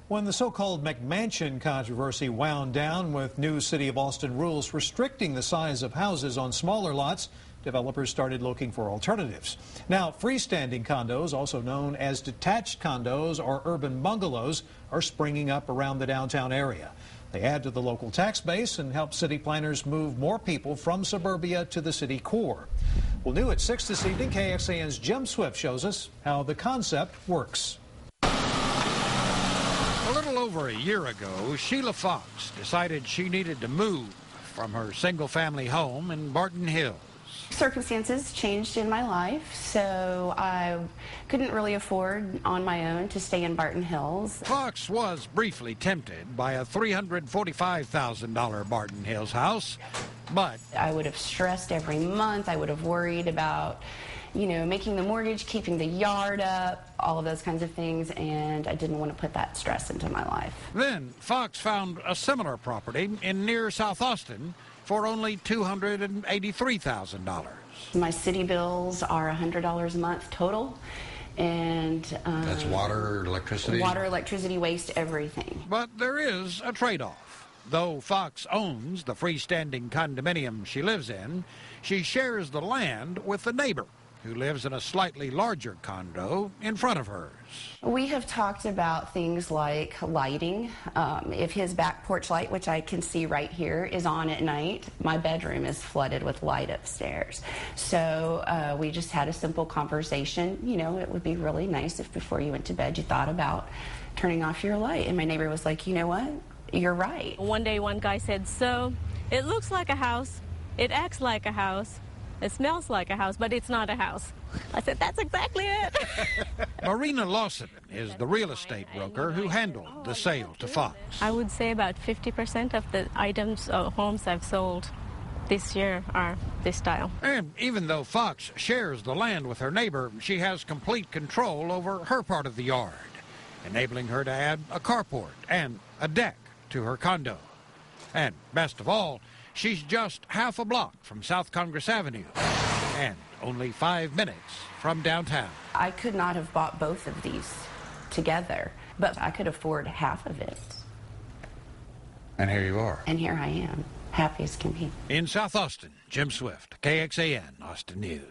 When the so-called McMansion controversy wound down with new City of Austin rules restricting the size of houses on smaller lots, developers started looking for alternatives. Now, freestanding condos, also known as detached condos or urban bungalows, are springing up around the downtown area. They add to the local tax base and help city planners move more people from suburbia to the city core. Well, new at 6 this evening, KXAN's Jim Swift shows us how the concept works. A little over a year ago, Sheila Fox decided she needed to move from her single-family home in Barton Hills. Circumstances changed in my life, so I couldn't really afford on my own to stay in Barton Hills. Fox was briefly tempted by a $345,000 Barton Hills house, but I would have stressed every month. I would have worried about, making the mortgage, keeping the yard up, all of those kinds of things, and I didn't want to put that stress into my life. Then Fox found a similar property in near South Austin for only $283,000. My city bills are $100 a month total, and that's water, electricity? Water, electricity, waste, everything. But there is a trade-off. Though Fox owns the freestanding condominium she lives in, she shares the land with a neighbor who lives in a slightly larger condo in front of hers. We have talked about things like lighting. If his back porch light, which I can see right here, is on at night, my bedroom is flooded with light upstairs. So we just had a simple conversation. It would be really nice if before you went to bed you thought about turning off your light. And my neighbor was like, you know what? You're right. One day one guy said, so it looks like a house, it acts like a house, it smells like a house, but it's not a house. I said, that's exactly it. Marina Lawson is the real estate broker who handled the sale to Fox. I would say about 50% of the items or homes I've sold this year are this style. And even though Fox shares the land with her neighbor, she has complete control over her part of the yard, enabling her to add a carport and a deck to her condo. And best of all, she's just half a block from South Congress Avenue and only 5 minutes from downtown. I could not have bought both of these together, but I could afford half of it. And here you are. And here I am, happy as can be. In South Austin, Jim Swift, KXAN, Austin News.